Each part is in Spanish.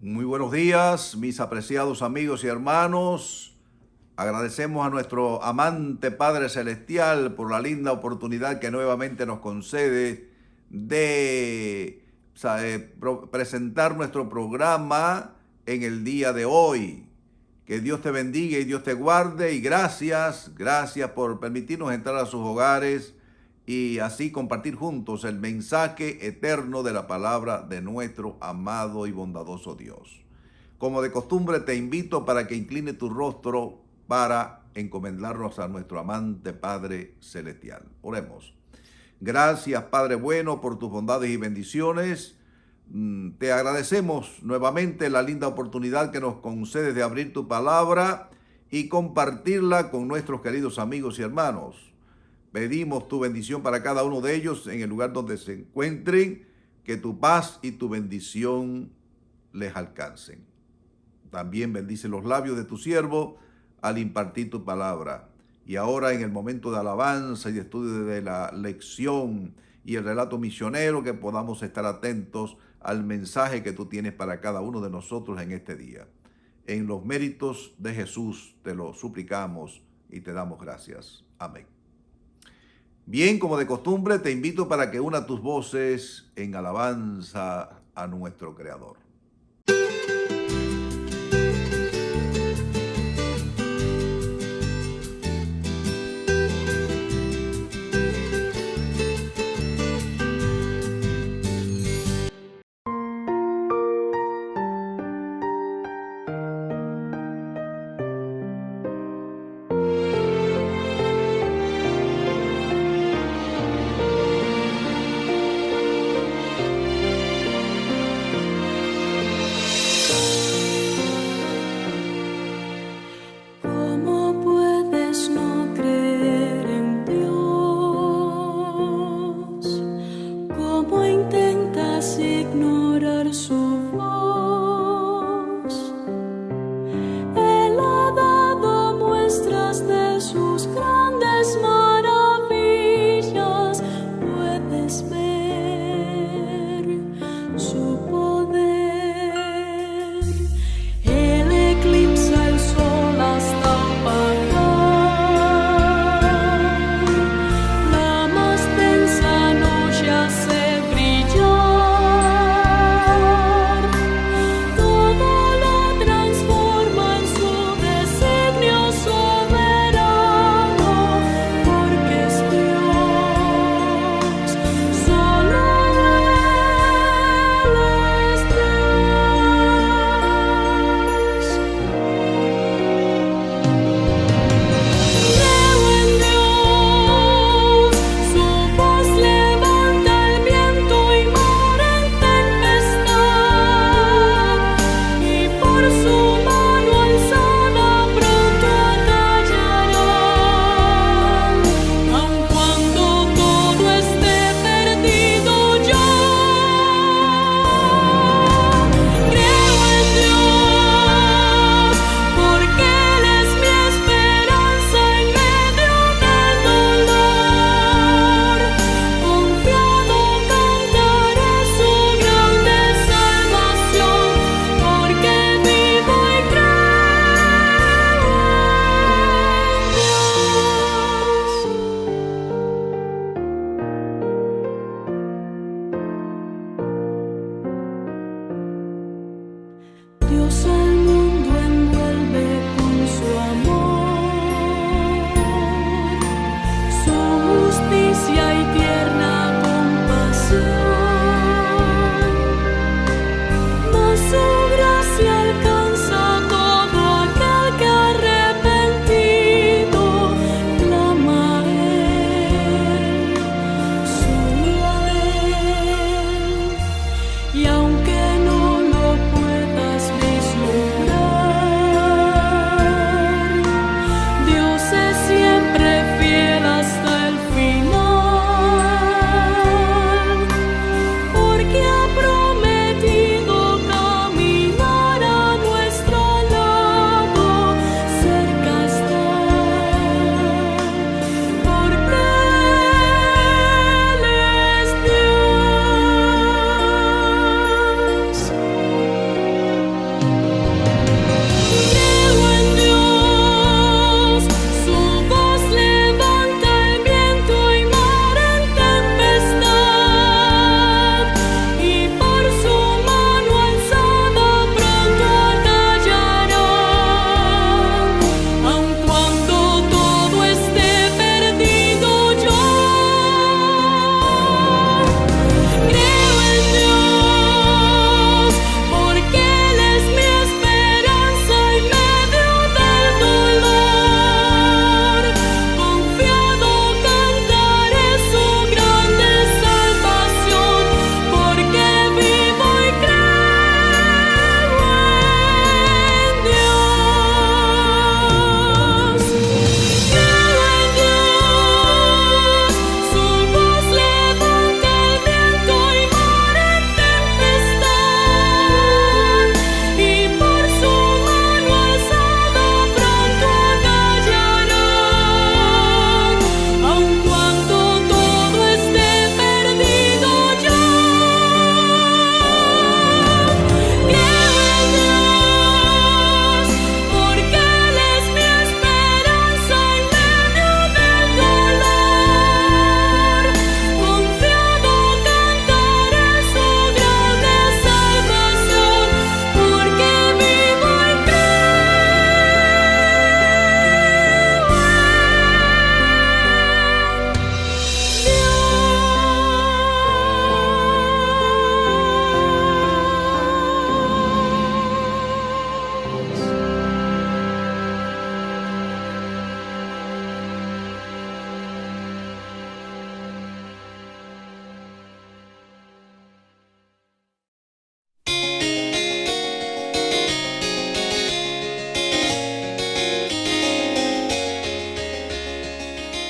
Muy buenos días, mis apreciados amigos y hermanos. Agradecemos a nuestro amante Padre Celestial por la linda oportunidad que nuevamente nos concede de presentar nuestro programa en el día de hoy. Que Dios te bendiga y Dios te guarde, y gracias por permitirnos entrar a sus hogares y así compartir juntos el mensaje eterno de la palabra de nuestro amado y bondadoso Dios. Como de costumbre, te invito para que incline tu rostro para encomendarnos a nuestro amante Padre Celestial. Oremos. Gracias, Padre bueno, por tus bondades y bendiciones. Te agradecemos nuevamente la linda oportunidad que nos concedes de abrir tu palabra y compartirla con nuestros queridos amigos y hermanos. Pedimos tu bendición para cada uno de ellos en el lugar donde se encuentren, que tu paz y tu bendición les alcancen. También bendice los labios de tu siervo al impartir tu palabra. Y ahora en el momento de alabanza y de estudio de la lección y el relato misionero, que podamos estar atentos al mensaje que tú tienes para cada uno de nosotros en este día. En los méritos de Jesús te lo suplicamos y te damos gracias. Amén. Bien, como de costumbre, te invito para que una tus voces en alabanza a nuestro Creador.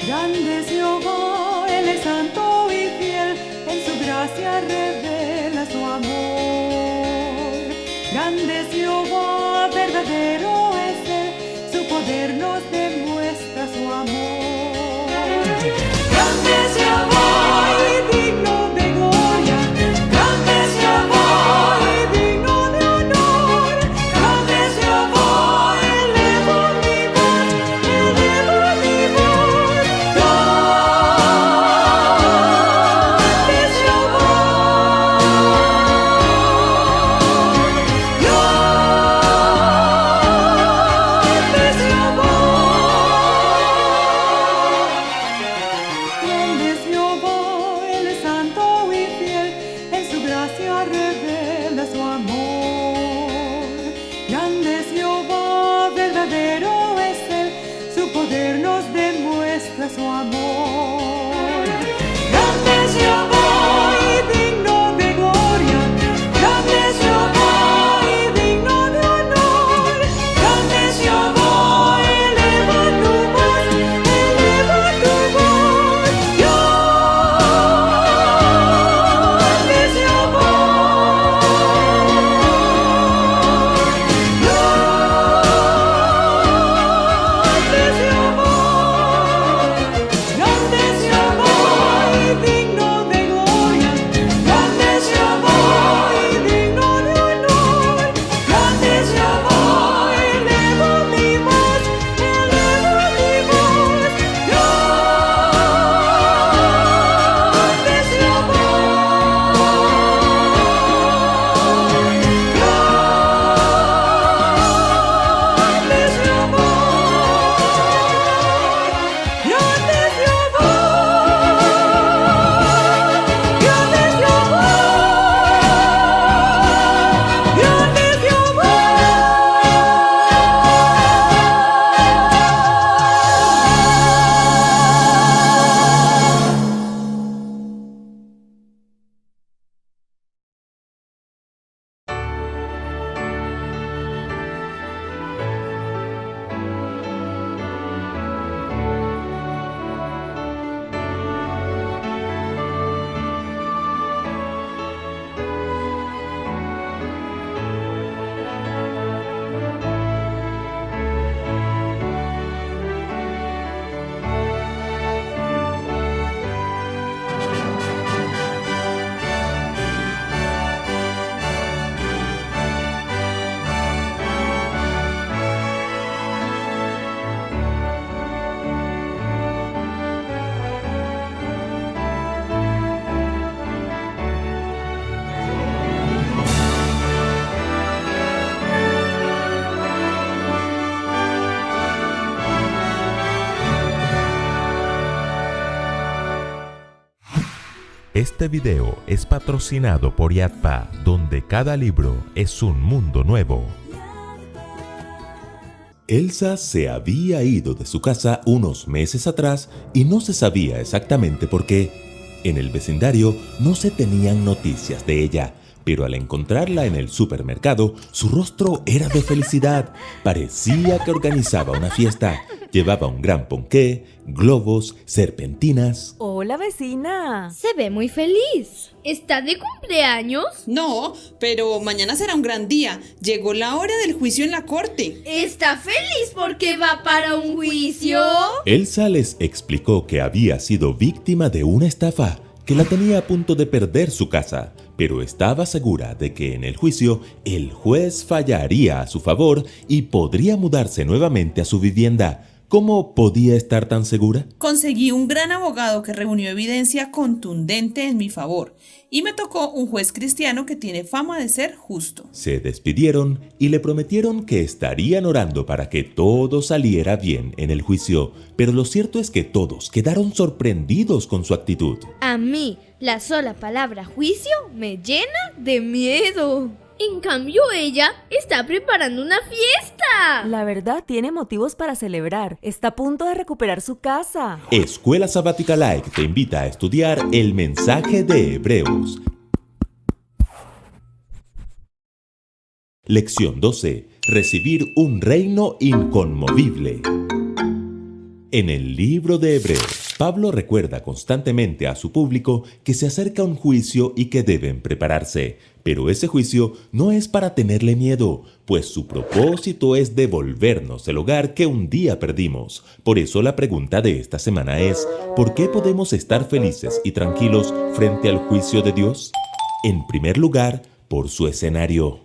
Grande es Jehová, Él es santo y fiel, en su gracia revela su amor. Grande es Jehová, verdadero es Él, su poder nos demuestra su amor. Grande es Jehová y digno de gloria, grande es Jehová y digno de honor. Grande es Jehová, elevo mi voz, elevo mi voz. Grande es Jehová, grande es Jehová. Grande es Jehová, Él es santo y fiel, en su gracia revela su amor. Grande es Jehová, verdadero es Él, su poder nos demuestra su amor. Grande es Jehová y digno de gloria, grande es Jehová y digno de honor. Grande es Jehová, eleva tu voz, eleva tu voz. Grande es Jehová, Este video es patrocinado por Yadpa, donde cada libro es un mundo nuevo. Elsa se había ido de su casa unos meses atrás y no se sabía exactamente por qué. En el vecindario no se tenían noticias de ella, pero al encontrarla en el supermercado, su rostro era de felicidad. Parecía que organizaba una fiesta. Llevaba un gran ponqué, globos, serpentinas. Hola, vecina. Se ve muy feliz. ¿Está de cumpleaños? No, pero mañana será un gran día. Llegó la hora del juicio en la corte. ¿Está feliz porque va para un juicio? Elsa les explicó que había sido víctima de una estafa, que la tenía a punto de perder su casa, pero estaba segura de que en el juicio el juez fallaría a su favor y podría mudarse nuevamente a su vivienda. ¿Cómo podía estar tan segura? Conseguí un gran abogado que reunió evidencia contundente en mi favor y me tocó un juez cristiano que tiene fama de ser justo. Se despidieron y le prometieron que estarían orando para que todo saliera bien en el juicio, pero lo cierto es que todos quedaron sorprendidos con su actitud. A mí, la sola palabra juicio me llena de miedo. En cambio, ella está preparando una fiesta. La verdad, tiene motivos para celebrar. Está a punto de recuperar su casa. Escuela Sabática Like te invita a estudiar el mensaje de Hebreos. Lección 12. Recibir un reino inconmovible. En el libro de Hebreos, Pablo recuerda constantemente a su público que se acerca un juicio y que deben prepararse. Pero ese juicio no es para tenerle miedo, pues su propósito es devolvernos el hogar que un día perdimos. Por eso la pregunta de esta semana es, ¿por qué podemos estar felices y tranquilos frente al juicio de Dios? En primer lugar, por su escenario.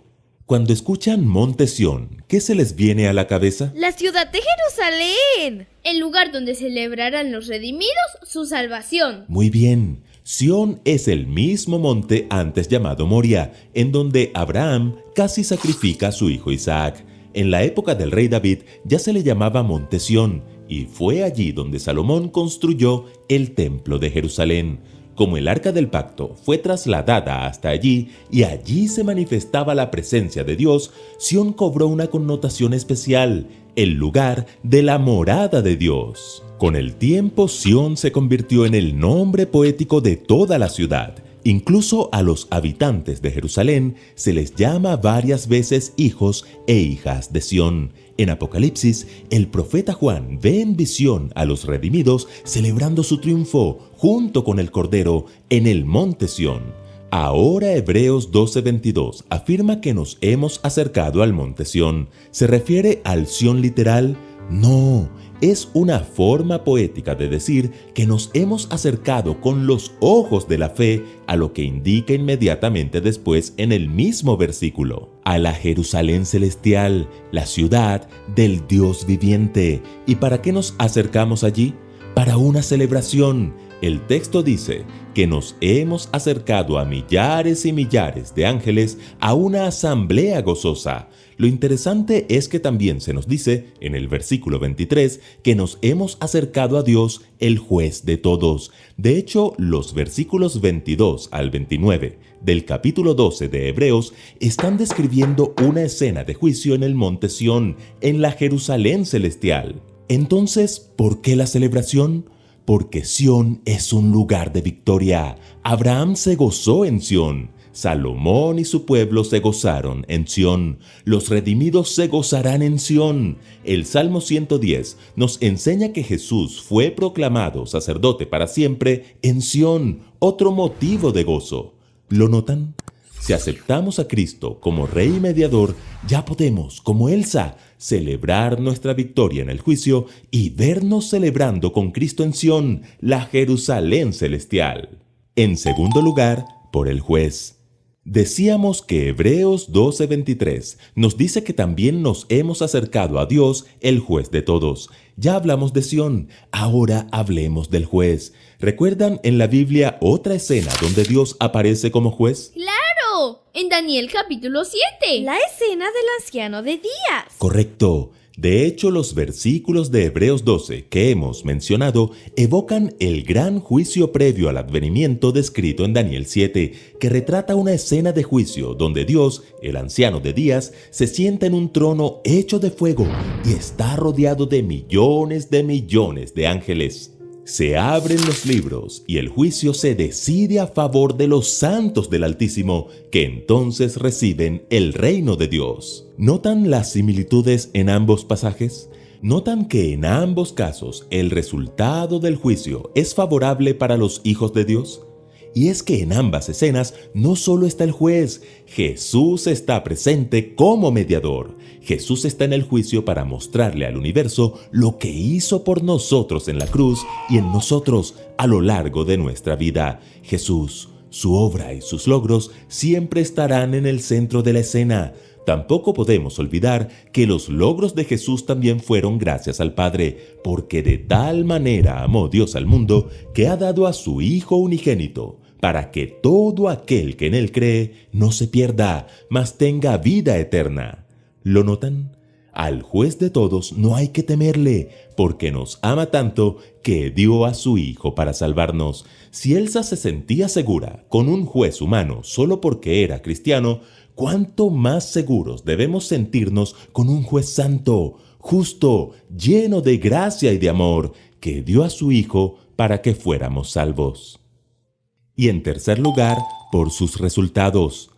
Cuando escuchan Monte Sión, ¿qué se les viene a la cabeza? La ciudad de Jerusalén, el lugar donde celebrarán los redimidos su salvación. Muy bien. Sión es el mismo monte antes llamado Moria, en donde Abraham casi sacrifica a su hijo Isaac. En la época del rey David ya se le llamaba Monte Sión, y fue allí donde Salomón construyó el templo de Jerusalén. Como el Arca del Pacto fue trasladada hasta allí y allí se manifestaba la presencia de Dios, Sión cobró una connotación especial, el lugar de la morada de Dios. Con el tiempo, Sión se convirtió en el nombre poético de toda la ciudad. Incluso a los habitantes de Jerusalén se les llama varias veces hijos e hijas de Sión. En Apocalipsis, el profeta Juan ve en visión a los redimidos celebrando su triunfo junto con el Cordero en el monte Sión. Ahora Hebreos 12:22 afirma que nos hemos acercado al monte Sión. ¿Se refiere al Sión literal? No, es una forma poética de decir que nos hemos acercado con los ojos de la fe a lo que indica inmediatamente después en el mismo versículo, a la Jerusalén celestial, la ciudad del Dios viviente. ¿Y para qué nos acercamos allí? Para una celebración. El texto dice que nos hemos acercado a millares y millares de ángeles a una asamblea gozosa. Lo interesante es que también se nos dice, en el versículo 23, que nos hemos acercado a Dios, el juez de todos. De hecho, los versículos 22 al 29 del capítulo 12 de Hebreos están describiendo una escena de juicio en el monte Sión, en la Jerusalén celestial. Entonces, ¿por qué la celebración? Porque Sión es un lugar de victoria. Abraham se gozó en Sión. Salomón y su pueblo se gozaron en Sión. Los redimidos se gozarán en Sión. El Salmo 110 nos enseña que Jesús fue proclamado sacerdote para siempre en Sión, otro motivo de gozo. ¿Lo notan? Si aceptamos a Cristo como Rey y Mediador, ya podemos, como Elsa, celebrar nuestra victoria en el juicio y vernos celebrando con Cristo en Sión, la Jerusalén celestial. En segundo lugar, por el juez. Decíamos que Hebreos 12:23 nos dice que también nos hemos acercado a Dios, el juez de todos. Ya hablamos de Sión, ahora hablemos del juez. ¿Recuerdan en la Biblia otra escena donde Dios aparece como juez? ¡Claro! En Daniel capítulo 7. La escena del anciano de Días. Correcto. De hecho, los versículos de Hebreos 12 que hemos mencionado evocan el gran juicio previo al advenimiento descrito en Daniel 7, que retrata una escena de juicio donde Dios, el anciano de días, se sienta en un trono hecho de fuego y está rodeado de millones de ángeles. Se abren los libros y el juicio se decide a favor de los santos del Altísimo, que entonces reciben el reino de Dios. ¿Notan las similitudes en ambos pasajes? ¿Notan que en ambos casos el resultado del juicio es favorable para los hijos de Dios? Y es que en ambas escenas no solo está el juez, Jesús está presente como mediador. Jesús está en el juicio para mostrarle al universo lo que hizo por nosotros en la cruz y en nosotros a lo largo de nuestra vida. Jesús, su obra y sus logros siempre estarán en el centro de la escena. Tampoco podemos olvidar que los logros de Jesús también fueron gracias al Padre, porque de tal manera amó Dios al mundo que ha dado a su Hijo unigénito, para que todo aquel que en él cree no se pierda, mas tenga vida eterna. ¿Lo notan? Al juez de todos no hay que temerle, porque nos ama tanto que dio a su Hijo para salvarnos. Si Elsa se sentía segura con un juez humano solo porque era cristiano, ¿cuánto más seguros debemos sentirnos con un juez santo, justo, lleno de gracia y de amor, que dio a su Hijo para que fuéramos salvos? Y en tercer lugar, por sus resultados.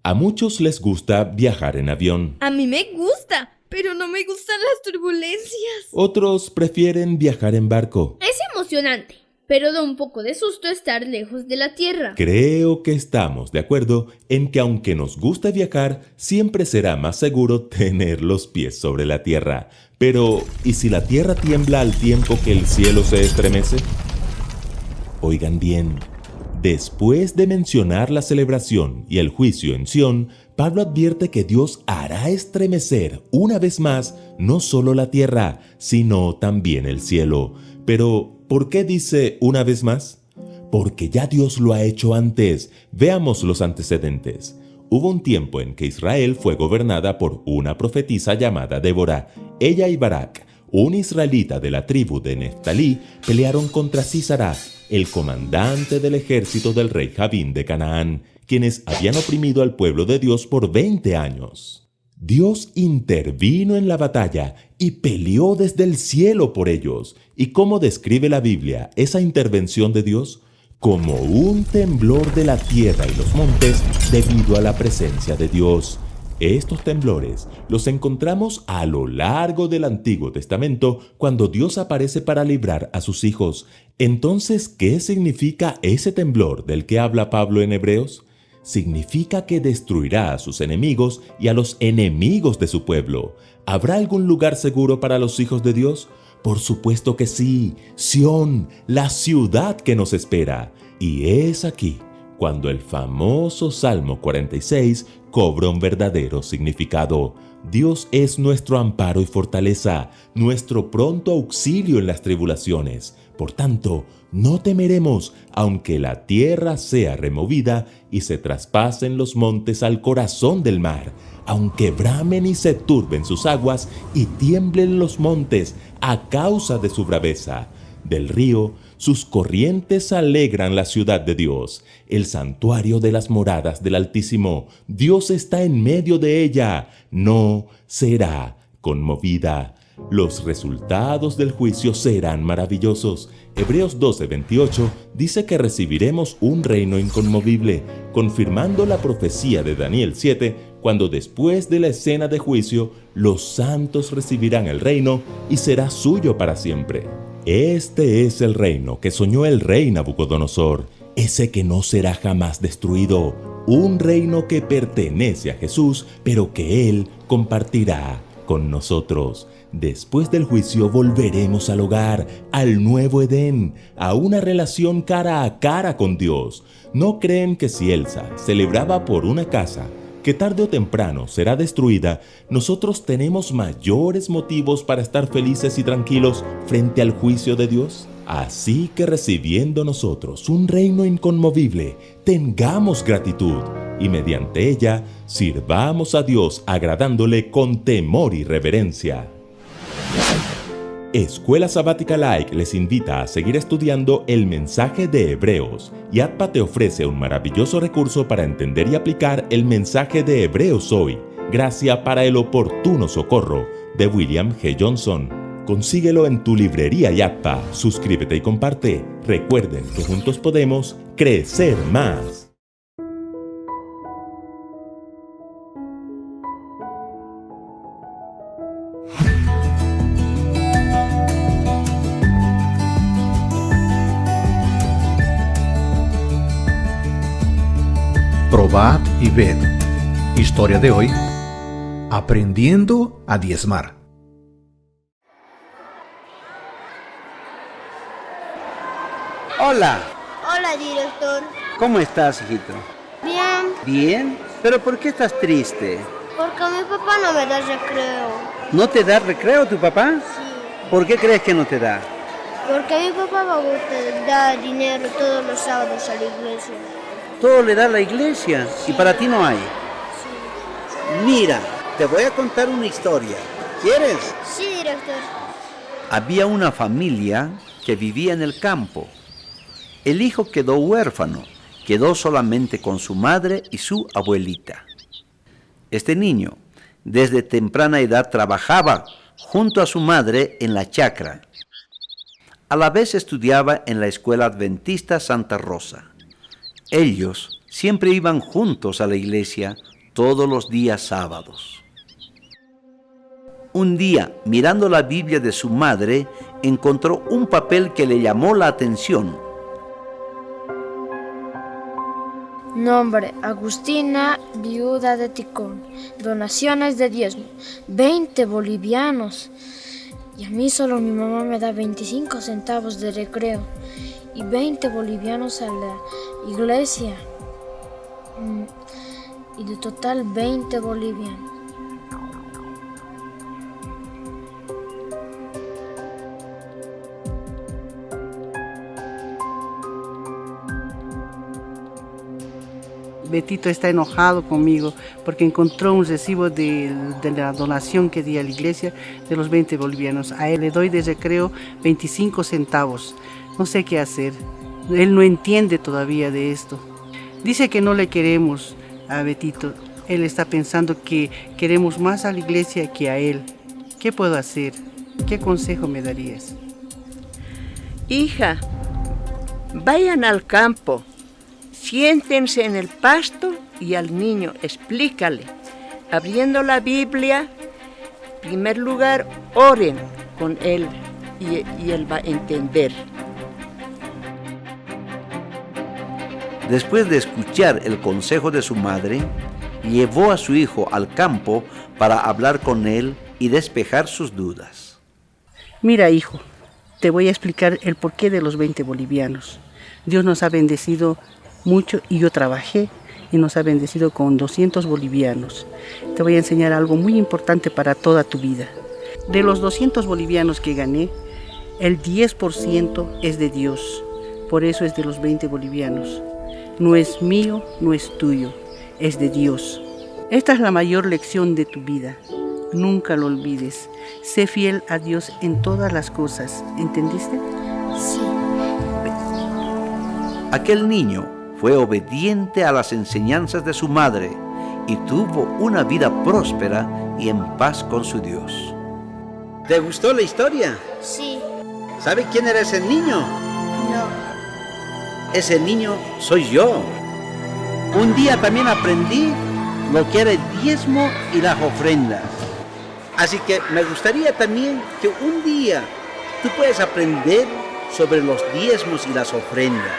A muchos les gusta viajar en avión. A mí me gusta, pero no me gustan las turbulencias. Otros prefieren viajar en barco. Es emocionante, pero da un poco de susto estar lejos de la tierra. Creo que estamos de acuerdo en que aunque nos guste viajar, siempre será más seguro tener los pies sobre la tierra. Pero, ¿y si la tierra tiembla al tiempo que el cielo se estremece? Oigan bien. Después de mencionar la celebración y el juicio en Sión, Pablo advierte que Dios hará estremecer una vez más no solo la tierra, sino también el cielo. Pero, ¿por qué dice una vez más? Porque ya Dios lo ha hecho antes. Veamos los antecedentes. Hubo un tiempo en que Israel fue gobernada por una profetisa llamada Débora. Ella y Barak, un israelita de la tribu de Neftalí, pelearon contra Sísara, el comandante del ejército del rey Jabín de Canaán, quienes habían oprimido al pueblo de Dios por 20 años. Dios intervino en la batalla y peleó desde el cielo por ellos. ¿Y cómo describe la Biblia esa intervención de Dios? Como un temblor de la tierra y los montes debido a la presencia de Dios. Estos temblores los encontramos a lo largo del Antiguo Testamento cuando Dios aparece para librar a sus hijos. Entonces, ¿qué significa ese temblor del que habla Pablo en Hebreos? Significa que destruirá a sus enemigos y a los enemigos de su pueblo. ¿Habrá algún lugar seguro para los hijos de Dios? Por supuesto que sí, Sión, la ciudad que nos espera. Y es aquí cuando el famoso Salmo 46 cobra un verdadero significado. Dios es nuestro amparo y fortaleza, nuestro pronto auxilio en las tribulaciones. Por tanto, no temeremos, aunque la tierra sea removida y se traspasen los montes al corazón del mar, aunque bramen y se turben sus aguas y tiemblen los montes a causa de su braveza. Del río, sus corrientes alegran la ciudad de Dios, el santuario de las moradas del Altísimo. Dios está en medio de ella, no será conmovida. Los resultados del juicio serán maravillosos. Hebreos 12:28 dice que recibiremos un reino inconmovible, confirmando la profecía de Daniel 7, cuando después de la escena de juicio, los santos recibirán el reino y será suyo para siempre. Este es el reino que soñó el rey Nabucodonosor, ese que no será jamás destruido, un reino que pertenece a Jesús, pero que Él compartirá con nosotros. Después del juicio volveremos al hogar, al nuevo Edén, a una relación cara a cara con Dios. ¿No creen que si Elsa celebraba por una casa que tarde o temprano será destruida, nosotros tenemos mayores motivos para estar felices y tranquilos frente al juicio de Dios? Así que recibiendo nosotros un reino inconmovible, tengamos gratitud y mediante ella sirvamos a Dios agradándole con temor y reverencia. Escuela Sabática Like les invita a seguir estudiando el mensaje de Hebreos. YATPA te ofrece un maravilloso recurso para entender y aplicar el mensaje de Hebreos hoy. Gracia para el oportuno socorro, de William G. Johnson. Consíguelo en tu librería YATPA. Suscríbete y comparte. Recuerden que juntos podemos crecer más. Probad y ved. Historia de hoy: aprendiendo a diezmar. Hola, Hola, director. ¿cómo estás, hijito? Bien, ¿Bien? ¿Pero por qué estás triste? porque mi papá no me da recreo. ¿No te da recreo tu papá? Sí, ¿Por qué crees que no te da? porque mi papá me gusta dar dinero todos los sábados a la iglesia. Todo le da la iglesia y para ti no hay. Mira, te voy a contar una historia. ¿Quieres? Sí, director. Había una familia que vivía en el campo. El hijo quedó huérfano, quedó solamente con su madre y su abuelita. Este niño, desde temprana edad, trabajaba junto a su madre en la chacra. A la vez estudiaba en la escuela adventista Santa Rosa. Ellos siempre iban juntos a la iglesia todos los días sábados. Un día, mirando la Biblia de su madre, encontró un papel que le llamó la atención. Nombre: Agustina, viuda de Ticón. Donaciones de diezmo: 20 bolivianos. Y a mí solo mi mamá me da 25 centavos de recreo y 20 bolivianos a la iglesia. Y de total 20 bolivianos. Betito está enojado conmigo porque encontró un recibo de la donación que di a la iglesia de los 20 bolivianos. A él le doy de recreo 25 centavos. No sé qué hacer. Él no entiende todavía de esto. Dice que no le queremos a Betito. Él está pensando que queremos más a la iglesia que a él. ¿Qué puedo hacer? ¿Qué consejo me darías? Hija, vayan al campo. Siéntense en el pasto y al niño explícale, abriendo la Biblia. En primer lugar, oren con él y él va a entender. Después de escuchar el consejo de su madre, llevó a su hijo al campo para hablar con él y despejar sus dudas. Mira, hijo, te voy a explicar el porqué de los 20 bolivianos. Dios nos ha bendecido mucho y yo trabajé y nos ha bendecido con 200 bolivianos. Te voy a enseñar algo muy importante para toda tu vida. De los 200 bolivianos que gané, el 10% es de Dios. Por eso es de los 20 bolivianos. No es mío, no es tuyo, es de Dios. Esta es la mayor lección de tu vida. Nunca lo olvides. Sé fiel a Dios en todas las cosas. ¿Entendiste? Sí. Aquel niño fue obediente a las enseñanzas de su madre y tuvo una vida próspera y en paz con su Dios. ¿Te gustó la historia? Sí. ¿Sabe quién era ese niño? No. Ese niño soy yo. Un día también aprendí lo que era el diezmo y las ofrendas. Así que me gustaría también que un día tú puedas aprender sobre los diezmos y las ofrendas.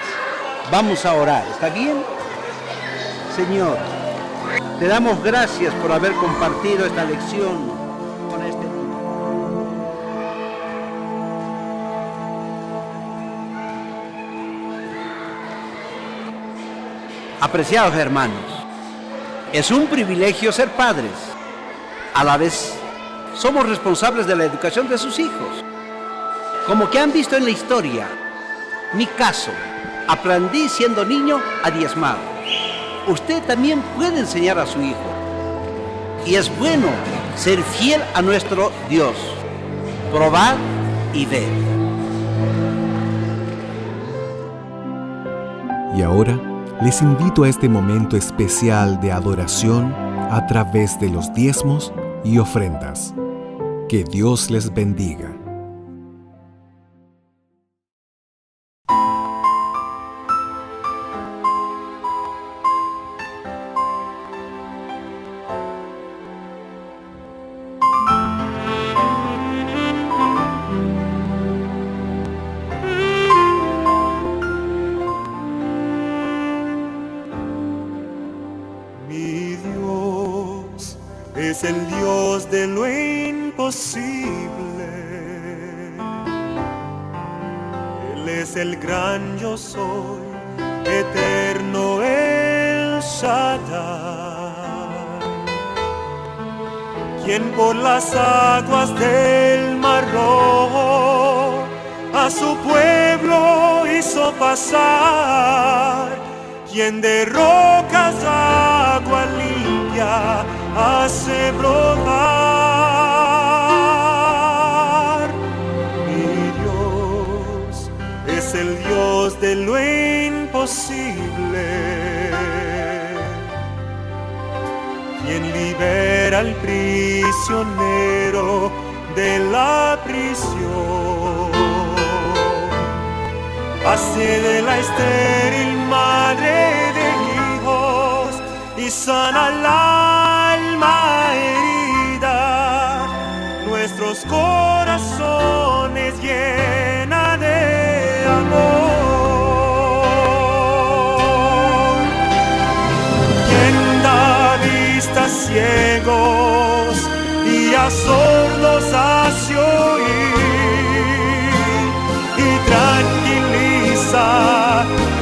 Vamos a orar, ¿está bien? Señor, te damos gracias por haber compartido esta lección con este niño. Apreciados hermanos, es un privilegio ser padres. A la vez, somos responsables de la educación de sus hijos. Como que han visto en la historia, mi caso, aprendí siendo niño a diezmar. Usted también puede enseñar a su hijo. Y es bueno ser fiel a nuestro Dios. Probad y ved. Y ahora les invito a este momento especial de adoración a través de los diezmos y ofrendas. Que Dios les bendiga. Es el Dios de lo imposible. Él es el gran yo soy, eterno el Shaddai, quien por las aguas del Mar Rojo a su pueblo hizo pasar, quien de rocas agua limpia hace brotar. Mi Dios es el Dios de lo imposible, quien libera al prisionero de la prisión, hace de la estéril madre de hijos y sana al alma herida, nuestros corazones llena de amor. Quien da vista a ciegos y a sordos hace oír y tranquiliza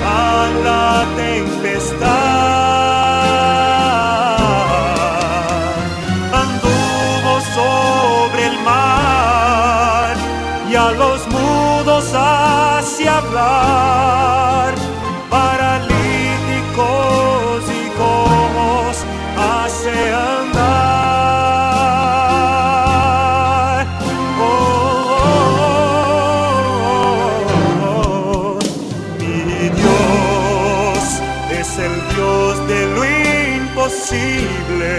a la tempestad. A los mudos hace hablar, paralíticos y cojos hace andar. Mi Dios es el Dios de lo imposible.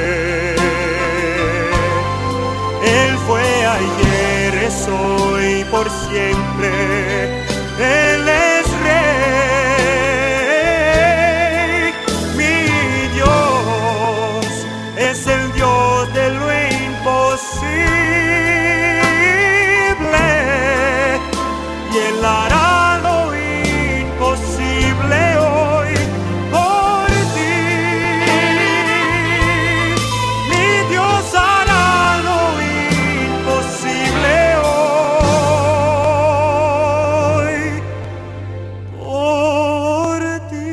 Él fue ayer, es hoy, por siempre. Él es Rey. Mi Dios es el Dios de lo imposible. Y Él hará lo imposible hoy por ti. Mi Dios hará lo imposible hoy por ti.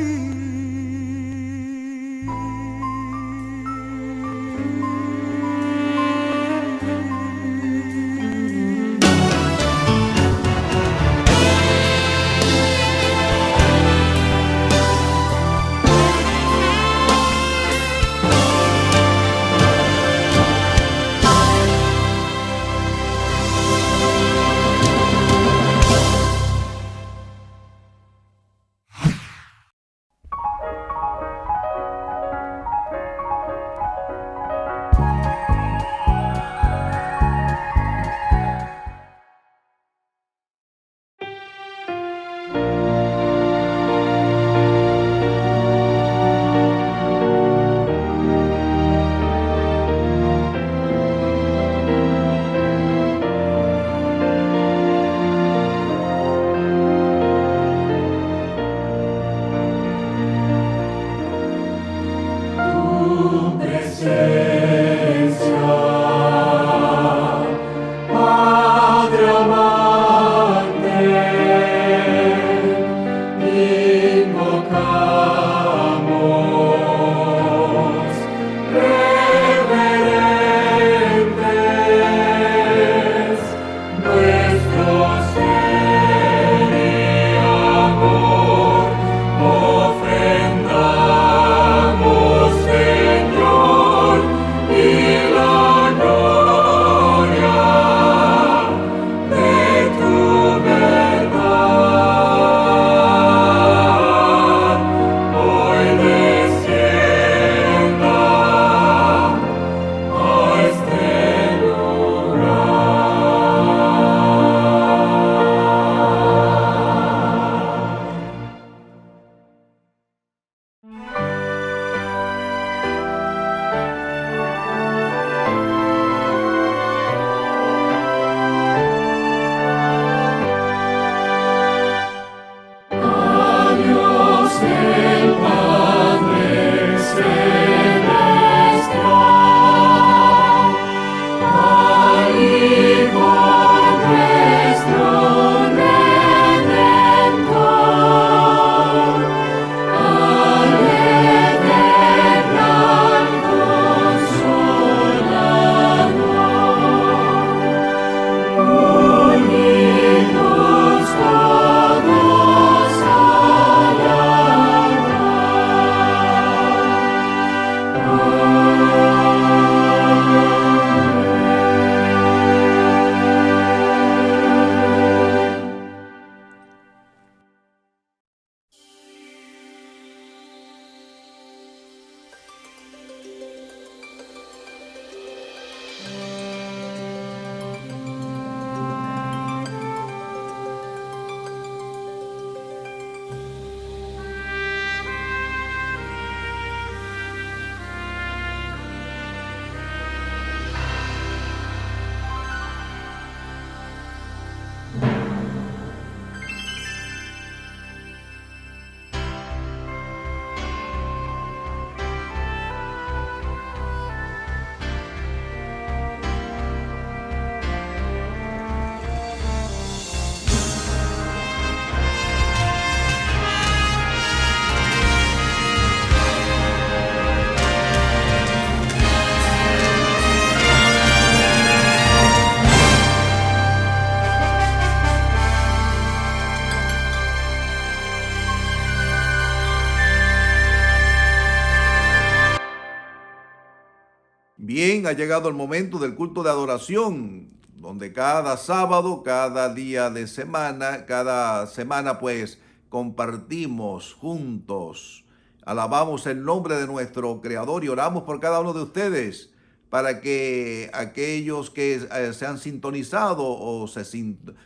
Bien, ha llegado el momento del culto de adoración, donde cada sábado, cada día de semana, cada semana pues compartimos juntos, alabamos el nombre de nuestro Creador y oramos por cada uno de ustedes para que aquellos que se han sintonizado o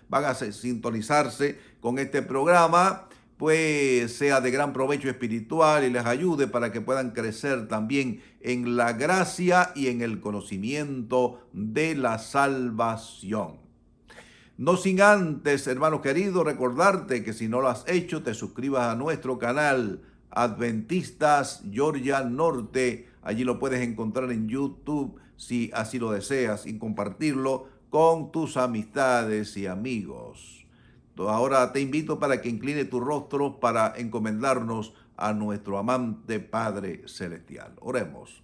van a sintonizarse con este programa, pues sea de gran provecho espiritual y les ayude para que puedan crecer también en la gracia y en el conocimiento de la salvación. No sin antes, hermanos queridos, recordarte que si no lo has hecho, te suscribas a nuestro canal Adventistas Georgia Norte. Allí lo puedes encontrar en YouTube si así lo deseas y compartirlo con tus amistades y amigos. Ahora te invito para que incline tu rostro para encomendarnos a nuestro amante Padre Celestial. Oremos.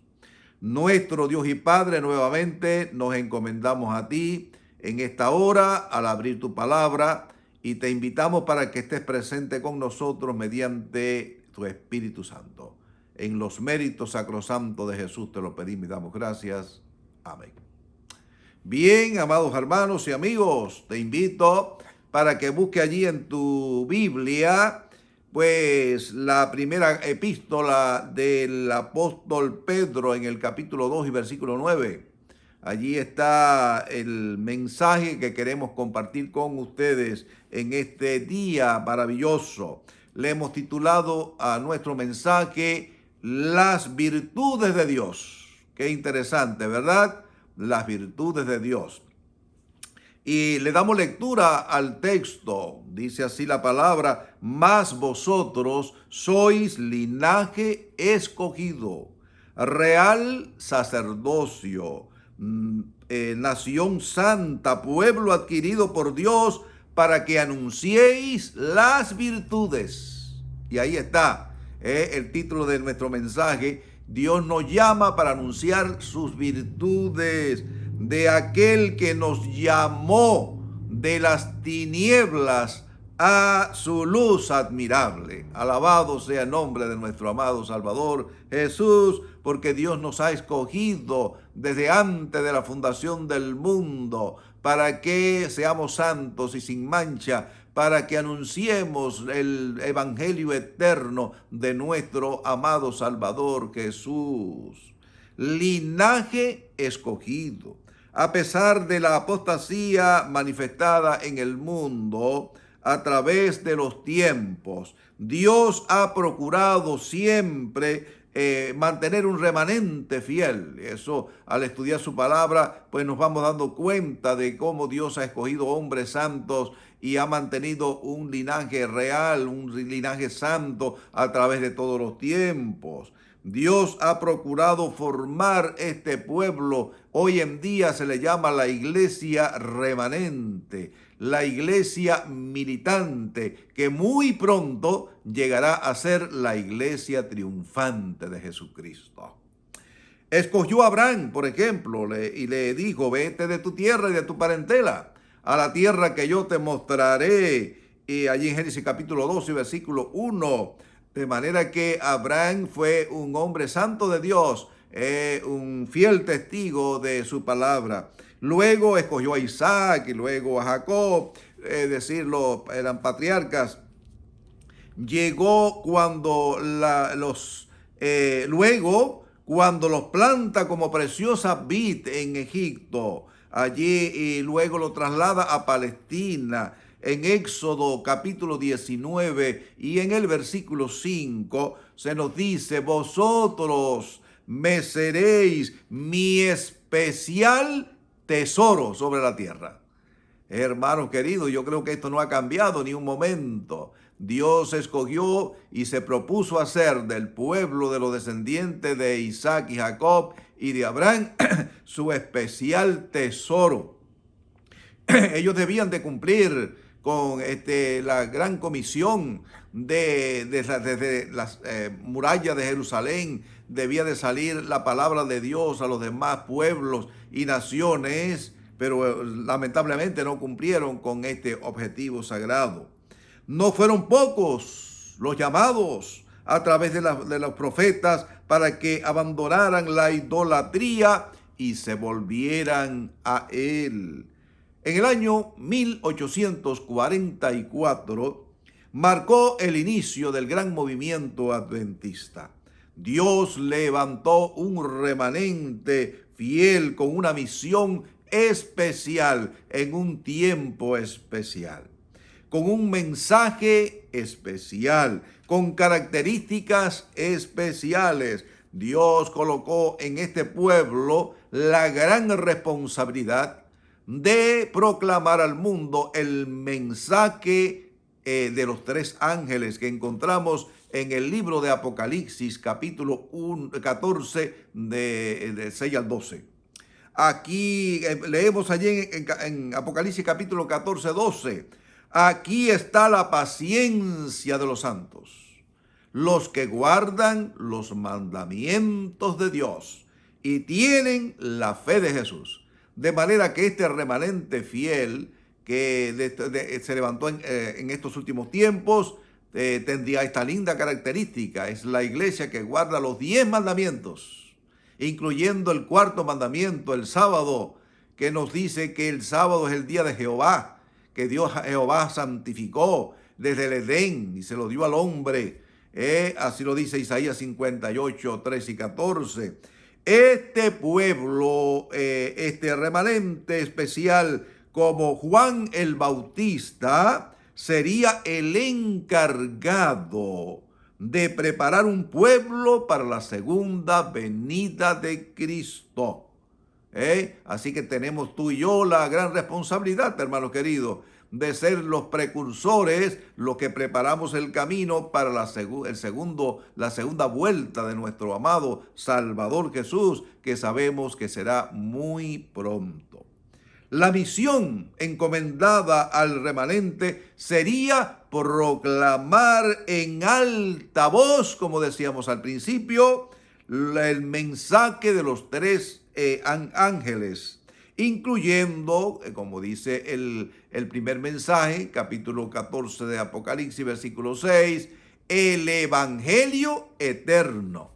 Nuestro Dios y Padre, nuevamente nos encomendamos a ti en esta hora al abrir tu palabra y te invitamos para que estés presente con nosotros mediante tu Espíritu Santo. En los méritos sacrosantos de Jesús te lo pedimos y damos gracias. Amén. Bien, amados hermanos y amigos, te invito para que busque allí en tu Biblia, pues la primera epístola del apóstol Pedro en el capítulo 2 y versículo 9. Allí está el mensaje que queremos compartir con ustedes en este día maravilloso. Le hemos titulado a nuestro mensaje Las virtudes de Dios. Qué interesante, ¿verdad? Las virtudes de Dios. Y le damos lectura al texto. Dice así la palabra: mas vosotros sois linaje escogido, real sacerdocio, nación santa, pueblo adquirido por Dios, para que anunciéis las virtudes. Y ahí está el título de nuestro mensaje. Dios nos llama para anunciar sus virtudes, de aquel que nos llamó de las tinieblas a su luz admirable. Alabado sea el nombre de nuestro amado Salvador Jesús, porque Dios nos ha escogido desde antes de la fundación del mundo para que seamos santos y sin mancha, para que anunciemos el evangelio eterno de nuestro amado Salvador Jesús. Linaje escogido. A pesar de la apostasía manifestada en el mundo a través de los tiempos, Dios ha procurado siempre mantener un remanente fiel. Eso, al estudiar su palabra, pues nos vamos dando cuenta de cómo Dios ha escogido hombres santos y ha mantenido un linaje real, un linaje santo a través de todos los tiempos. Dios ha procurado formar este pueblo. Hoy en día se le llama la iglesia remanente, la iglesia militante, que muy pronto llegará a ser la iglesia triunfante de Jesucristo. Escogió a Abraham, por ejemplo, y le dijo: vete de tu tierra y de tu parentela a la tierra que yo te mostraré. Y allí en Génesis capítulo 12, versículo 1. De manera que Abraham fue un hombre santo de Dios, un fiel testigo de su palabra. Luego escogió a Isaac y luego a Jacob, eran patriarcas. Llegó cuando cuando los planta como preciosa vid en Egipto, allí, y luego lo traslada a Palestina. En Éxodo capítulo 19 y en el versículo 5 se nos dice: vosotros me seréis mi especial tesoro sobre la tierra. Hermanos queridos, yo creo que esto no ha cambiado ni un momento. Dios escogió y se propuso hacer del pueblo de los descendientes de Isaac y Jacob y de Abraham su especial tesoro. Ellos debían de cumplir con la gran comisión desde las murallas de Jerusalén. Debía de salir la palabra de Dios a los demás pueblos y naciones, pero lamentablemente no cumplieron con este objetivo sagrado. No fueron pocos los llamados a través de los profetas para que abandonaran la idolatría y se volvieran a Él. En el año 1844 marcó el inicio del gran movimiento adventista. Dios levantó un remanente fiel con una misión especial en un tiempo especial, con un mensaje especial, con características especiales. Dios colocó en este pueblo la gran responsabilidad de proclamar al mundo el mensaje de los tres ángeles que encontramos en el libro de Apocalipsis, capítulo 14, de 6 al 12. Aquí leemos allí en Apocalipsis capítulo 14, 12. Aquí está la paciencia de los santos, los que guardan los mandamientos de Dios y tienen la fe de Jesús. De manera que este remanente fiel que se levantó en estos últimos tiempos tendría esta linda característica. Es la iglesia que guarda los 10 mandamientos, incluyendo el cuarto mandamiento, el sábado, que nos dice que el sábado es el día de Jehová, que Dios Jehová santificó desde el Edén y se lo dio al hombre. Así lo dice Isaías 58, 13 y 14. Este pueblo, este remanente especial, como Juan el Bautista, sería el encargado de preparar un pueblo para la segunda venida de Cristo. Así que tenemos tú y yo la gran responsabilidad, hermanos queridos, de ser los precursores, los que preparamos el camino para la segunda vuelta de nuestro amado Salvador Jesús, que sabemos que será muy pronto. La misión encomendada al remanente sería proclamar en alta voz, como decíamos al principio, el mensaje de los tres ángeles, incluyendo, como dice el primer mensaje, capítulo 14 de Apocalipsis, versículo 6, el evangelio eterno.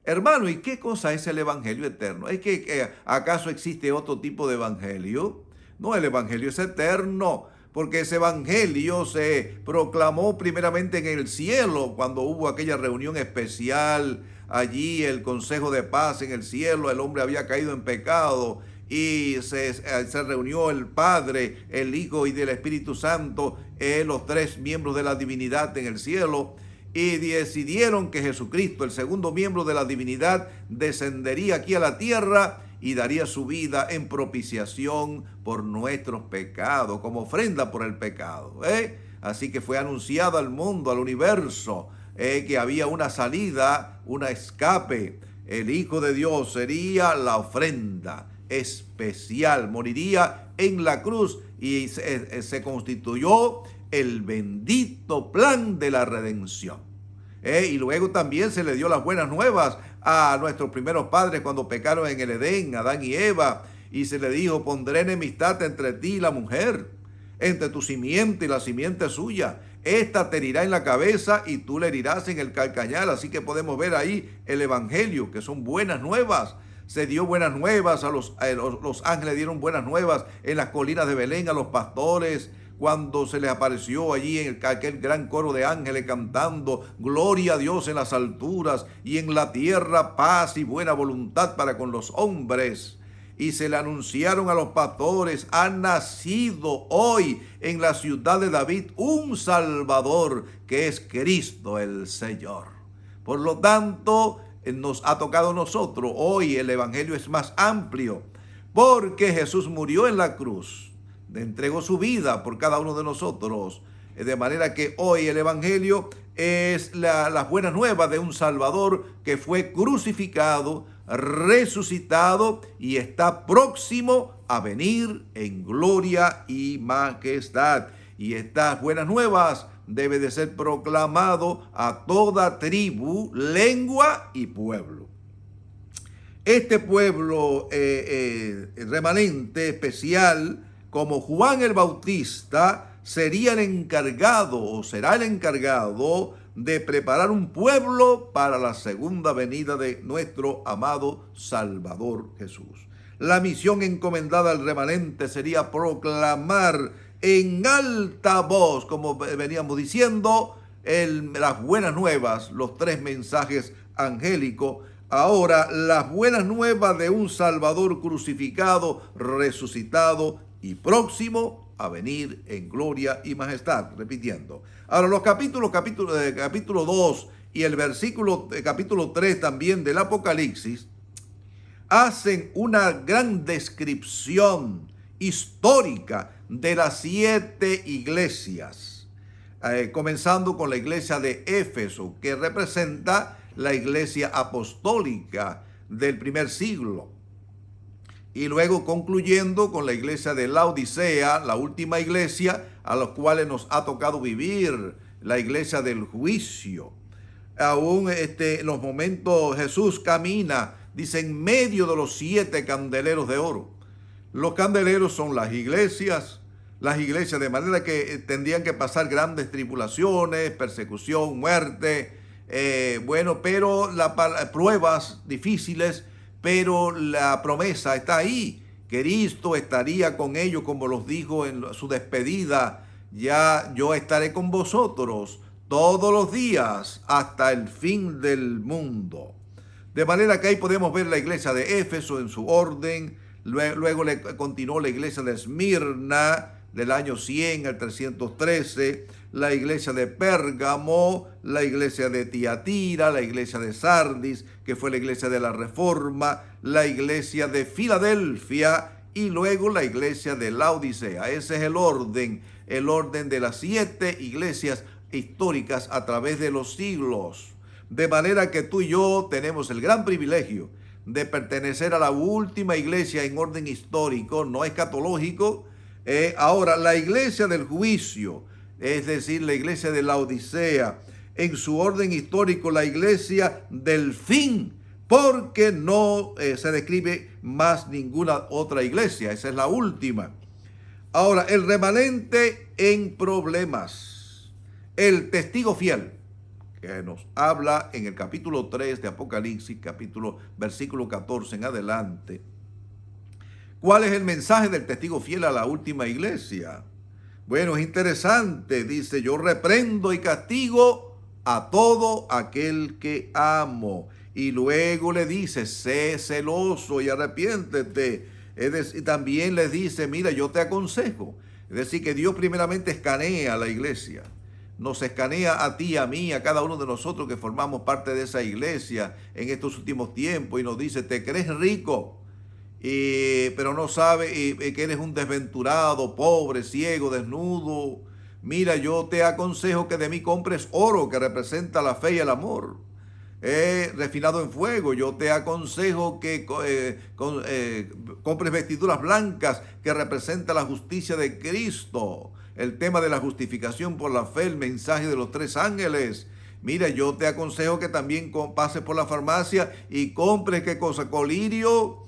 Hermano, ¿y qué cosa es el evangelio eterno? ¿Es que acaso existe otro tipo de evangelio? No, el evangelio es eterno, porque ese evangelio se proclamó primeramente en el cielo, cuando hubo aquella reunión especial allí, el consejo de paz en el cielo. El hombre había caído en pecado y se reunió el Padre, el Hijo y del Espíritu Santo, los tres miembros de la divinidad en el cielo, y decidieron que Jesucristo, el segundo miembro de la divinidad, descendería aquí a la tierra y daría su vida en propiciación por nuestros pecados, como ofrenda por el pecado. Así que fue anunciado al mundo, al universo, que había una salida, un escape. El Hijo de Dios sería la ofrenda especial, moriría en la cruz y se constituyó el bendito plan de la redención. Y luego también se le dio las buenas nuevas a nuestros primeros padres cuando pecaron en el Edén, Adán y Eva, y se le dijo: pondré enemistad entre ti y la mujer, entre tu simiente y la simiente suya. Esta te herirá en la cabeza y tú le herirás en el calcañar. Así que podemos ver ahí el evangelio, que son buenas nuevas. Se dio buenas nuevas los ángeles dieron buenas nuevas en las colinas de Belén a los pastores, cuando se les apareció allí en aquel gran coro de ángeles cantando: gloria a Dios en las alturas y en la tierra paz y buena voluntad para con los hombres. Y se le anunciaron a los pastores: ha nacido hoy en la ciudad de David un Salvador, que es Cristo el Señor. Por lo tanto, nos ha tocado a nosotros. Hoy el evangelio es más amplio, porque Jesús murió en la cruz, entregó su vida por cada uno de nosotros, de manera que hoy el evangelio es las buenas nuevas de un Salvador que fue crucificado, resucitado y está próximo a venir en gloria y majestad. Y estas buenas nuevas debe de ser proclamado a toda tribu, lengua y pueblo. Este pueblo remanente especial, como Juan el Bautista, sería el encargado o será el encargado de preparar un pueblo para la segunda venida de nuestro amado Salvador Jesús. La misión encomendada al remanente sería proclamar en alta voz, como veníamos diciendo, las buenas nuevas, los 3 mensajes angélicos. Ahora, las buenas nuevas de un Salvador crucificado, resucitado y próximo a venir en gloria y majestad. Repitiendo. Ahora, los capítulo 2 y el capítulo 3 también del Apocalipsis hacen una gran descripción histórica de las 7 iglesias, comenzando con la iglesia de Éfeso, que representa la iglesia apostólica del primer siglo, y luego concluyendo con la iglesia de Laodicea, la última iglesia a la cual nos ha tocado vivir, la iglesia del juicio. Aún en los momentos Jesús camina, dice, en medio de los 7 candeleros de oro. Los candeleros son las iglesias, de manera que tendrían que pasar grandes tribulaciones, persecución, muerte, pero pruebas difíciles, pero la promesa está ahí. Cristo estaría con ellos, como los dijo en su despedida: ya yo estaré con vosotros todos los días hasta el fin del mundo. De manera que ahí podemos ver la iglesia de Éfeso en su orden. Luego le continuó la iglesia de Esmirna del año 100 al 313, la iglesia de Pérgamo, la iglesia de Tiatira, la iglesia de Sardis, que fue la iglesia de la Reforma, la iglesia de Filadelfia y luego la iglesia de Laodicea. Ese es el orden de las 7 iglesias históricas a través de los siglos. De manera que tú y yo tenemos el gran privilegio de pertenecer a la última iglesia en orden histórico, no escatológico. Ahora, la iglesia del juicio, es decir, la iglesia de Laodicea, en su orden histórico, la iglesia del fin, porque no se describe más ninguna otra iglesia. Esa es la última. Ahora, el remanente en problemas, el testigo fiel, que nos habla en el capítulo 3 de Apocalipsis, versículo 14 en adelante. ¿Cuál es el mensaje del testigo fiel a la última iglesia? Bueno, es interesante. Dice: yo reprendo y castigo a todo aquel que amo. Y luego le dice: sé celoso y arrepiéntete. Y también le dice: mira, yo te aconsejo. Es decir, que Dios primeramente escanea a la iglesia. Nos escanea a ti, a mí, a cada uno de nosotros que formamos parte de esa iglesia en estos últimos tiempos, y nos dice: te crees rico, pero no sabes que eres un desventurado, pobre, ciego, desnudo. Mira, yo te aconsejo que de mí compres oro, que representa la fe y el amor, refinado en fuego. Yo te aconsejo que compres vestiduras blancas, que representa la justicia de Cristo, el tema de la justificación por la fe, el mensaje de los 3 ángeles. Mira, yo te aconsejo que también pases por la farmacia y compres, ¿qué cosa? Colirio,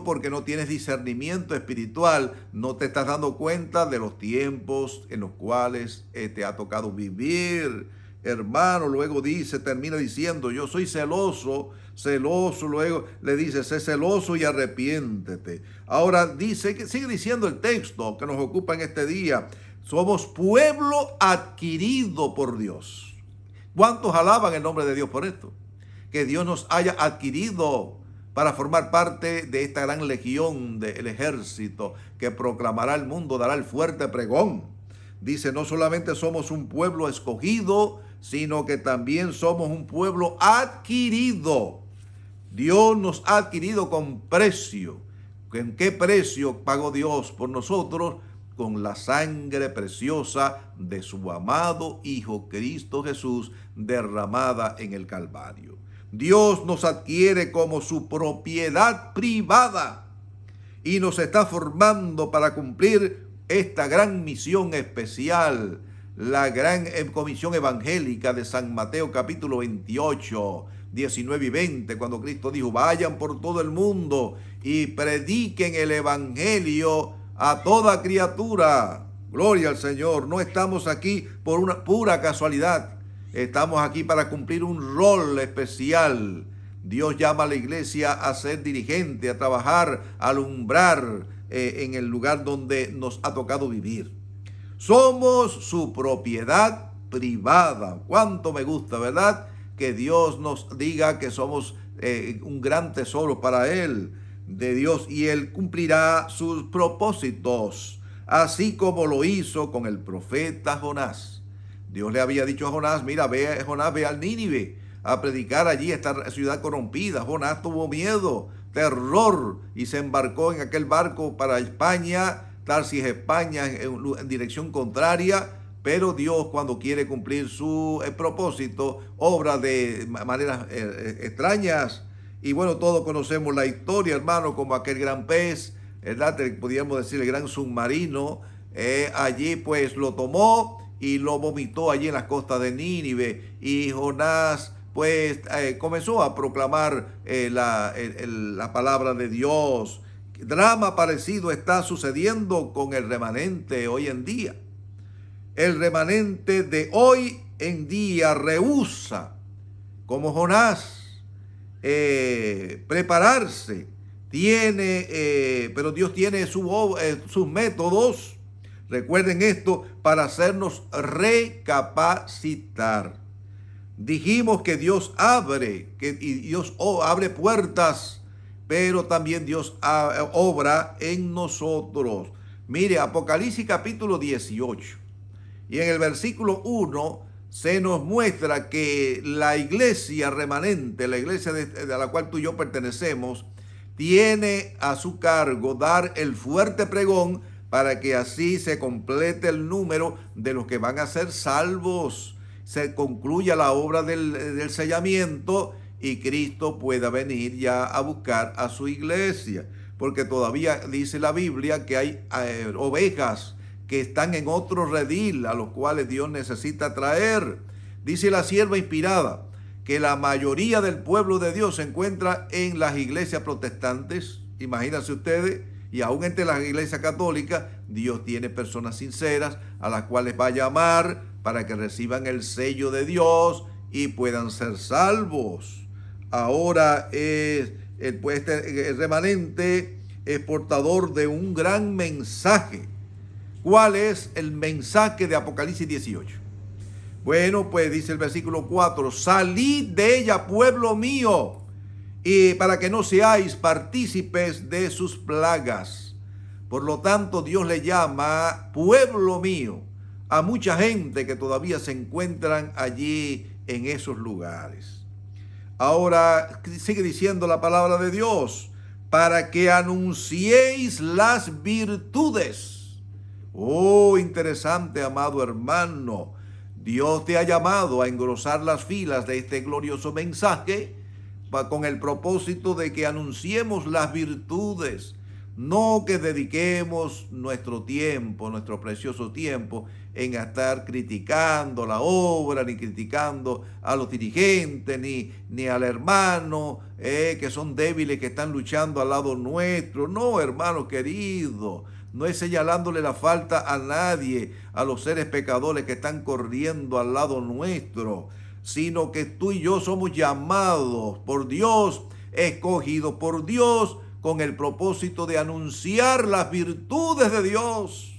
porque no tienes discernimiento espiritual, no te estás dando cuenta de los tiempos en los cuales te ha tocado vivir, hermano. Luego termina diciendo: yo soy celoso, luego le dice: sé celoso y arrepiéntete. Ahora sigue diciendo el texto que nos ocupa en este día: somos pueblo adquirido por Dios. ¿Cuántos alaban el nombre de Dios por esto? Que Dios nos haya adquirido para formar parte de esta gran legión del ejército que proclamará al mundo, dará el fuerte pregón. Dice: no solamente somos un pueblo escogido, sino que también somos un pueblo adquirido. Dios nos ha adquirido con precio. ¿En qué precio pagó Dios por nosotros? Con la sangre preciosa de su amado Hijo Cristo Jesús, derramada en el Calvario. Dios nos adquiere como su propiedad privada y nos está formando para cumplir esta gran misión especial, la gran comisión evangélica de San Mateo capítulo 28, 19 y 20, cuando Cristo dijo: vayan por todo el mundo y prediquen el evangelio a toda criatura. Gloria al Señor. No estamos aquí por una pura casualidad. Estamos aquí para cumplir un rol especial Dios llama a la iglesia a ser dirigente, a trabajar, a alumbrar en el lugar donde nos ha tocado vivir. Somos su propiedad privada. Cuánto me gusta, ¿verdad? Que Dios nos diga que somos un gran tesoro para Él, de Dios, y Él cumplirá sus propósitos, así como lo hizo con el profeta Jonás. Dios le había dicho a Jonás, mira, Jonás, ve al Nínive a predicar allí, esta ciudad corrompida. Jonás tuvo miedo, terror, y se embarcó en aquel barco para España, Tarsis, España, en dirección contraria. Pero Dios, cuando quiere cumplir su propósito, obra de maneras extrañas. Y bueno, todos conocemos la historia, hermano, como aquel gran pez, ¿verdad? Podríamos decir el gran submarino. Allí pues lo tomó y lo vomitó allí en las costas de Nínive. Y Jonás pues comenzó a proclamar la palabra de Dios. Drama parecido está sucediendo con el remanente hoy en día. El remanente de hoy en día rehúsa, como Jonás, prepararse. Pero Dios tiene sus métodos, recuerden esto, para hacernos recapacitar. Dijimos que Dios abre puertas, pero también Dios obra en nosotros. Mire, Apocalipsis capítulo 18. Y en el versículo 1 se nos muestra que la iglesia remanente, la iglesia de la cual tú y yo pertenecemos, tiene a su cargo dar el fuerte pregón para que así se complete el número de los que van a ser salvos, se concluya la obra del sellamiento y Cristo pueda venir ya a buscar a su iglesia. Porque todavía dice la Biblia que hay ovejas que están en otro redil a los cuales Dios necesita traer. Dice la sierva inspirada que la mayoría del pueblo de Dios se encuentra en las iglesias protestantes. Imagínense ustedes, y aún entre las iglesias católicas, Dios tiene personas sinceras a las cuales va a llamar para que reciban el sello de Dios y puedan ser salvos. Ahora el remanente es portador de un gran mensaje. ¿Cuál es el mensaje de Apocalipsis 18? Bueno, pues dice el versículo 4, salid de ella, pueblo mío, y para que no seáis partícipes de sus plagas. Por lo tanto, Dios le llama pueblo mío a mucha gente que todavía se encuentran allí en esos lugares. Ahora sigue diciendo la palabra de Dios, para que anunciéis las virtudes. Oh, interesante, amado hermano. Dios te ha llamado a engrosar las filas de este glorioso mensaje con el propósito de que anunciemos las virtudes, no que dediquemos nuestro tiempo, nuestro precioso tiempo, en estar criticando la obra, ni criticando a los dirigentes, ni al hermano, que son débiles, que están luchando al lado nuestro. No, hermano querido, no es señalándole la falta a nadie, a los seres pecadores que están corriendo al lado nuestro, sino que tú y yo somos llamados por Dios, escogidos por Dios, con el propósito de anunciar las virtudes de Dios.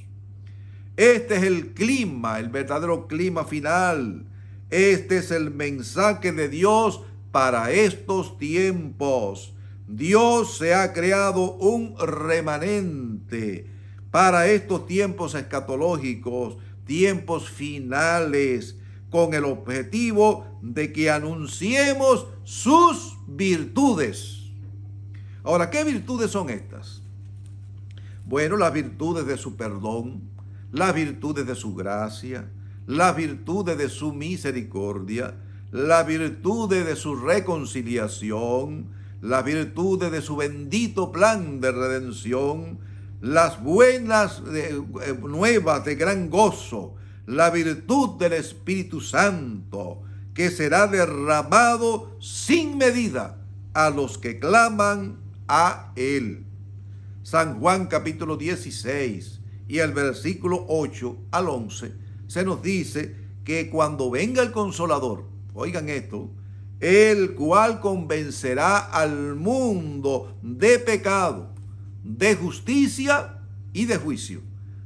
Este es el clima, el verdadero clima final. Este es el mensaje de Dios para estos tiempos. Dios se ha creado un remanente para estos tiempos escatológicos, tiempos finales, con el objetivo de que anunciemos sus virtudes. Ahora, ¿qué virtudes son estas? Bueno, las virtudes de su perdón, las virtudes de su gracia, las virtudes de su misericordia, las virtudes de su reconciliación, las virtudes de su bendito plan de redención, las buenas nuevas de gran gozo, la virtud del Espíritu Santo, que será derramado sin medida a los que claman a Él. San Juan capítulo 16 y el versículo 8 al 11 se nos dice que cuando venga el Consolador, oigan esto, el cual convencerá al mundo de pecado, de justicia y de juicio.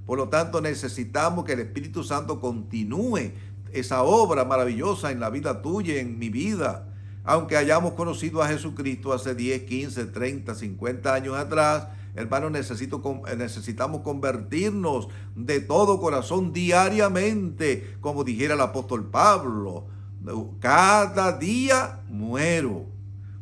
Por lo tanto, necesitamos que el Espíritu Santo continúe esa obra maravillosa en la vida tuya y en mi vida. Aunque hayamos conocido a Jesucristo hace 10, 15, 30, 50 años atrás, hermanos, necesitamos convertirnos de todo corazón diariamente, como dijera el apóstol Pablo. Cada día muero.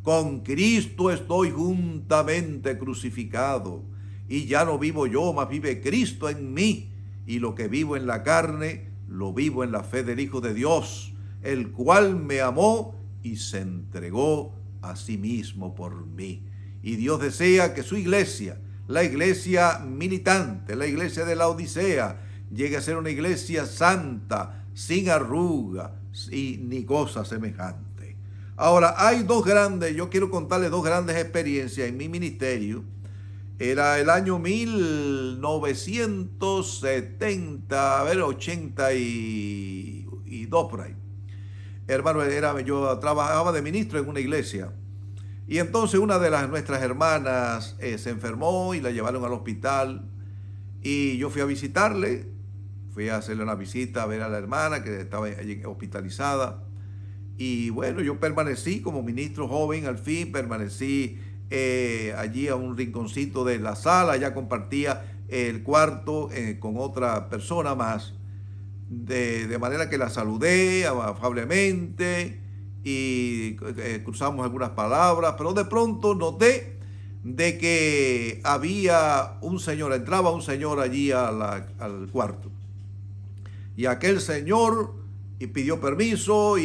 Con Cristo estoy juntamente crucificado. Y ya no vivo yo, mas vive Cristo en mí. Y lo que vivo en la carne, lo vivo en la fe del Hijo de Dios, el cual me amó y se entregó a sí mismo por mí. Y Dios desea que su iglesia, la iglesia militante, la iglesia de la Odisea, llegue a ser una iglesia santa, sin arruga y ni cosa semejante. Ahora, yo quiero contarles dos grandes experiencias en mi ministerio. Era el año 82 por ahí. Hermano, yo trabajaba de ministro en una iglesia. Y entonces una de nuestras hermanas se enfermó y la llevaron al hospital. Y yo fui a visitarle, fui a hacerle una visita a ver a la hermana que estaba allí hospitalizada. Y bueno, yo permanecí como ministro joven, al fin permanecí allí a un rinconcito de la sala, ya compartía el cuarto con otra persona más, de manera que la saludé afablemente y cruzamos algunas palabras, pero de pronto noté de que había entraba un señor allí al cuarto, y aquel señor pidió permiso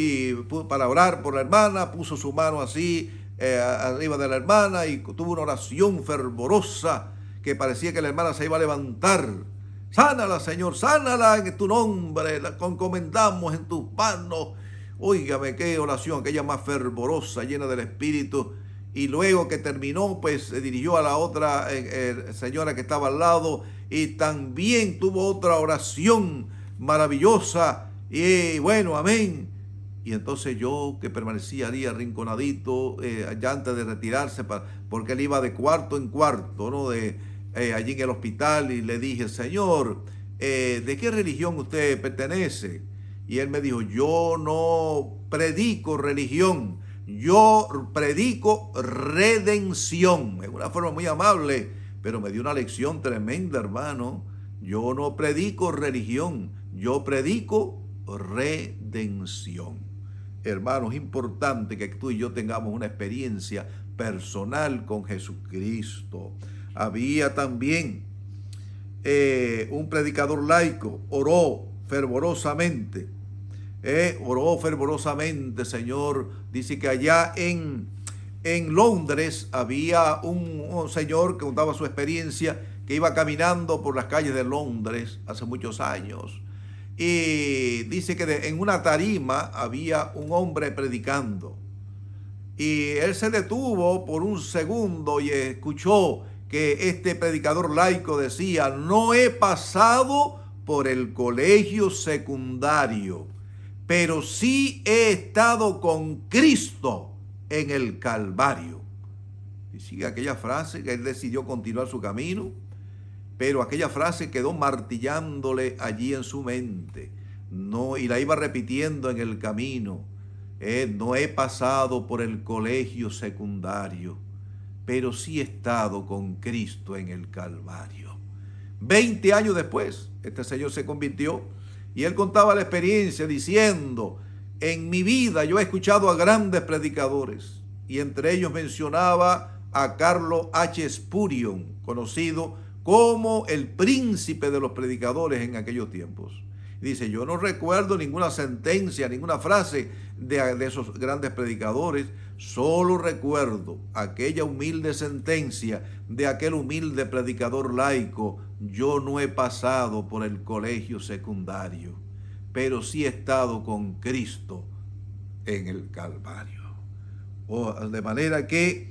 para orar por la hermana, puso su mano así arriba de la hermana y tuvo una oración fervorosa que parecía que la hermana se iba a levantar. Sánala, Señor, sánala en tu nombre, la encomendamos en tus manos. Óigame, qué oración, aquella más fervorosa, llena del Espíritu. Y luego que terminó, pues se dirigió a la otra señora que estaba al lado y también tuvo otra oración maravillosa. Y bueno, amén. Y entonces yo, que permanecía allí arrinconadito, ya antes de retirarse, porque él iba de cuarto en cuarto, ¿no? Allí en el hospital, y le dije, Señor, ¿de qué religión usted pertenece? Y él me dijo, yo no predico religión, yo predico redención. Es una forma muy amable, pero me dio una lección tremenda, hermano. Yo no predico religión, yo predico redención. Hermano, es importante que tú y yo tengamos una experiencia personal con Jesucristo. Había también un predicador laico, oró fervorosamente, Señor. Dice que allá en Londres había un señor que contaba su experiencia, que iba caminando por las calles de Londres hace muchos años. Y dice que en una tarima había un hombre predicando. Y él se detuvo por un segundo y escuchó que este predicador laico decía, no he pasado por el colegio secundario, pero sí he estado con Cristo en el Calvario. Y sigue aquella frase que él decidió continuar su camino, pero aquella frase quedó martillándole allí en su mente, y la iba repitiendo en el camino. No he pasado por el colegio secundario, pero sí he estado con Cristo en el Calvario. 20 años después, este señor se convirtió y él contaba la experiencia diciendo, en mi vida yo he escuchado a grandes predicadores, y entre ellos mencionaba a Carlos H. Spurgeon, conocido como el príncipe de los predicadores en aquellos tiempos. Dice, yo no recuerdo ninguna sentencia, ninguna frase de esos grandes predicadores, solo recuerdo aquella humilde sentencia de aquel humilde predicador laico, yo no he pasado por el colegio secundario, pero sí he estado con Cristo en el Calvario. De manera que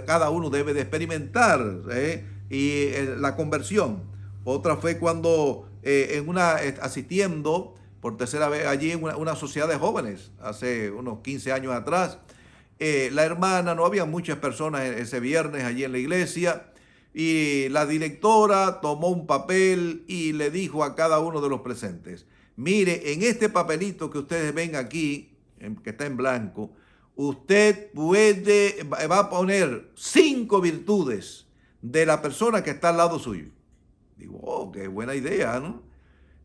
cada uno debe de experimentar la conversión. Otra fue cuando asistiendo por tercera vez allí en una sociedad de jóvenes, hace unos 15 años atrás. La hermana, no había muchas personas ese viernes allí en la iglesia, y la directora tomó un papel y le dijo a cada uno de los presentes: mire, en este papelito que ustedes ven aquí, que está en blanco, usted va a poner 5 virtudes de la persona que está al lado suyo. Digo, oh, qué buena idea, ¿no?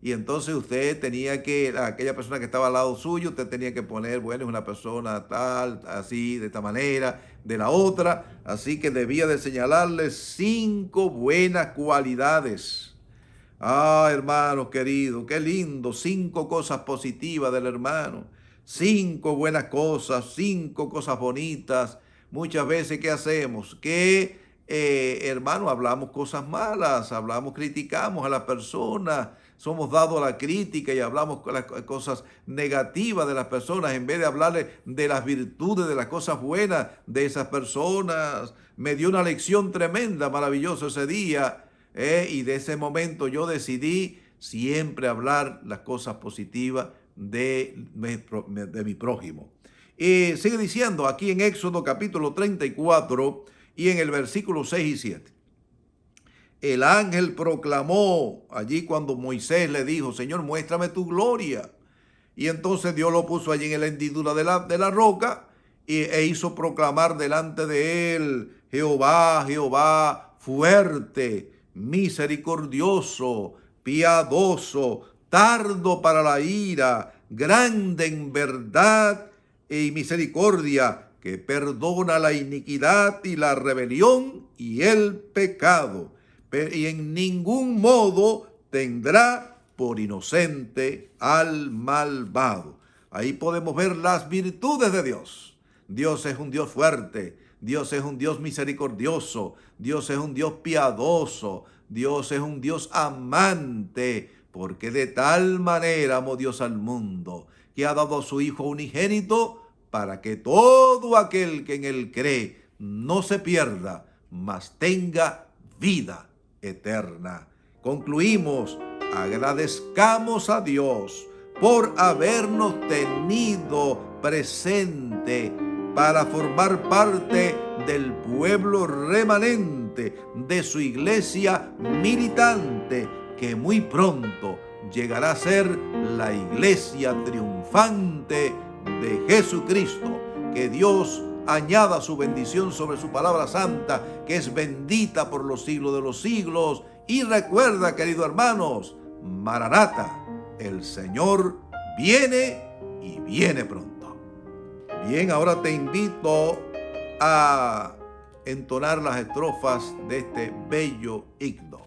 Y entonces usted tenía que, aquella persona que estaba al lado suyo, usted tenía que poner, bueno, es una persona tal, así, de esta manera, de la otra. Así que debía de señalarle 5 buenas cualidades. Ah, hermano querido, qué lindo, 5 cosas positivas del hermano. 5 buenas cosas, 5 cosas bonitas. Muchas veces, ¿qué hacemos? Hermano, hablamos cosas malas, criticamos a la persona, somos dados a la crítica y hablamos las cosas negativas de las personas en vez de hablarle de las virtudes, de las cosas buenas de esas personas. Me dio una lección tremenda, maravillosa ese día, y de ese momento yo decidí siempre hablar las cosas positivas de mi prójimo. Sigue diciendo aquí en Éxodo capítulo 34 y en el versículo 6 y 7. El ángel proclamó allí cuando Moisés le dijo: Señor, muéstrame tu gloria. Y entonces Dios lo puso allí en la hendidura de la roca e hizo proclamar delante de él: Jehová, Jehová, fuerte, misericordioso, piadoso, tardo para la ira, grande en verdad y misericordia, que perdona la iniquidad y la rebelión y el pecado, y en ningún modo tendrá por inocente al malvado. Ahí podemos ver las virtudes de Dios. Dios es un Dios fuerte, Dios es un Dios misericordioso, Dios es un Dios piadoso, Dios es un Dios amante, porque de tal manera amó Dios al mundo, que ha dado a su Hijo unigénito, para que todo aquel que en él cree no se pierda, mas tenga vida eterna. Concluimos: agradezcamos a Dios por habernos tenido presente para formar parte del pueblo remanente de su iglesia militante, que muy pronto llegará a ser la iglesia triunfante de Jesucristo. Que Dios añada su bendición sobre su palabra santa, que es bendita por los siglos de los siglos. Y recuerda, queridos hermanos, Maranata, el Señor viene y viene pronto. Bien, ahora te invito a entonar las estrofas de este bello himno.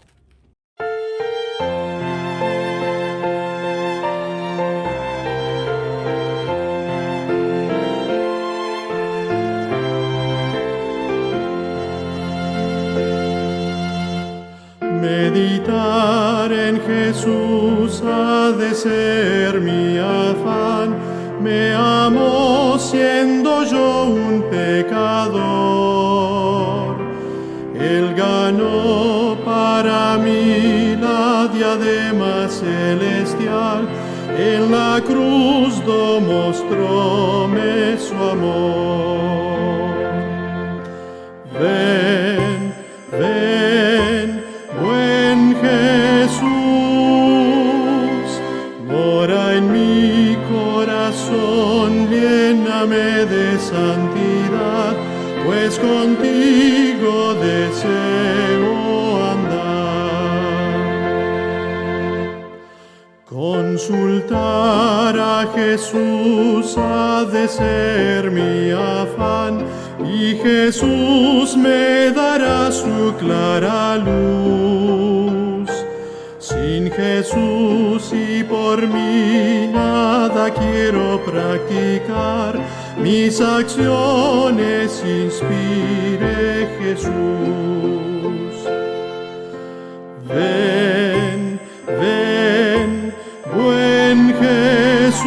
Meditar en Jesús ha de ser mi afán. Me amó siendo yo un pecador. Él ganó para mí la diadema celestial. En la cruz mostróme su amor. Ven, ven, buen Jesús, mora en mi corazón, lléname de santidad, pues contigo deseo andar. Consultar a Jesús ha de ser mi afán, y Jesús me dará su clara luz. Sin Jesús y por mí nada quiero practicar, mis acciones inspire Jesús. Ven, ven, buen Jesús,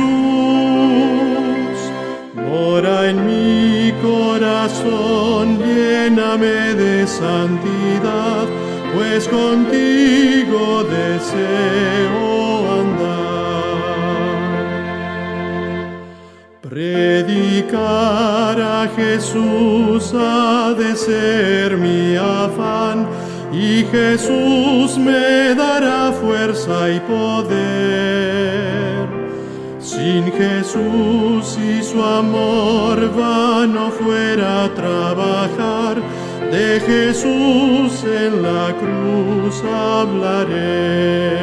mora en mi corazón, lléname de santidad, pues contigo deseo andar. Predicar a Jesús ha de ser mi afán, y Jesús me dará fuerza y poder. Sin Jesús y su amor vano fuera trabajar, de Jesús en la cruz hablaré.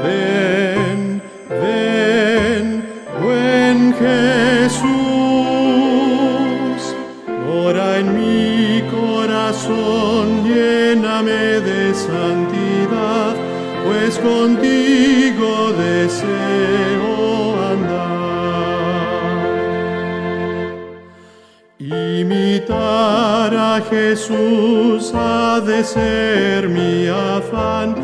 Ven, ven, buen Jesús, mora en mi corazón, lléname de santidad, pues contigo deseo andar. Imitar a Jesús ha de ser mi afán,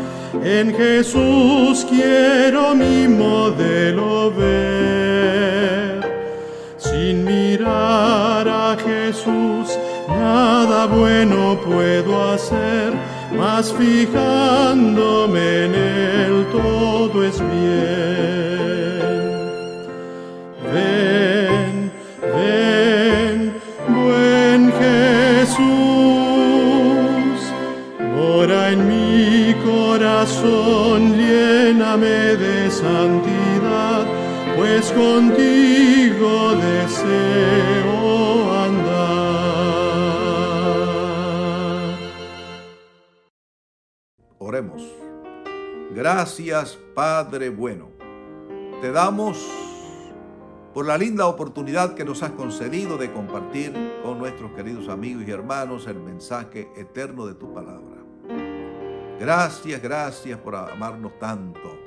en Jesús quiero mi modelo ver. Sin mirar a Jesús nada bueno puedo hacer, mas fijándome en Él todo es bien. Ven, ven, buen Jesús, mora en mi corazón, lléname de santidad, pues contigo deseo andar. Oremos. Gracias, Padre bueno. Te damos por la linda oportunidad que nos has concedido de compartir con nuestros queridos amigos y hermanos el mensaje eterno de tu palabra. Gracias, gracias por amarnos tanto.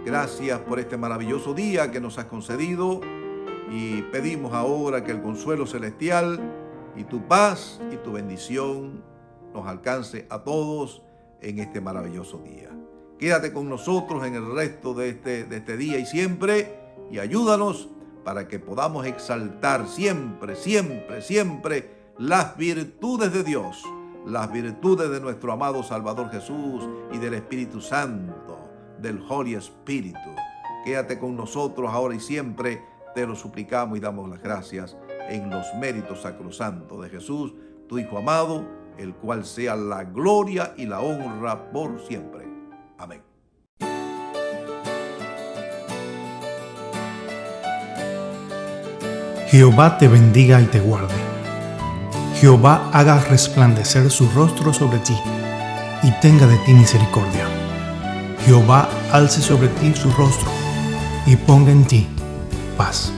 Gracias por este maravilloso día que nos has concedido, y pedimos ahora que el consuelo celestial y tu paz y tu bendición nos alcance a todos en este maravilloso día. Quédate con nosotros en el resto de este día y siempre, y ayúdanos para que podamos exaltar siempre, siempre, siempre las virtudes de Dios, las virtudes de nuestro amado Salvador Jesús y del Espíritu Santo, del Holy Spirit. Quédate con nosotros ahora y siempre, te lo suplicamos y damos las gracias en los méritos sacrosantos de Jesús, tu Hijo amado, el cual sea la gloria y la honra por siempre. Amén. Jehová te bendiga y te guarde. Jehová haga resplandecer su rostro sobre ti y tenga de ti misericordia. Jehová alce sobre ti su rostro y ponga en ti paz.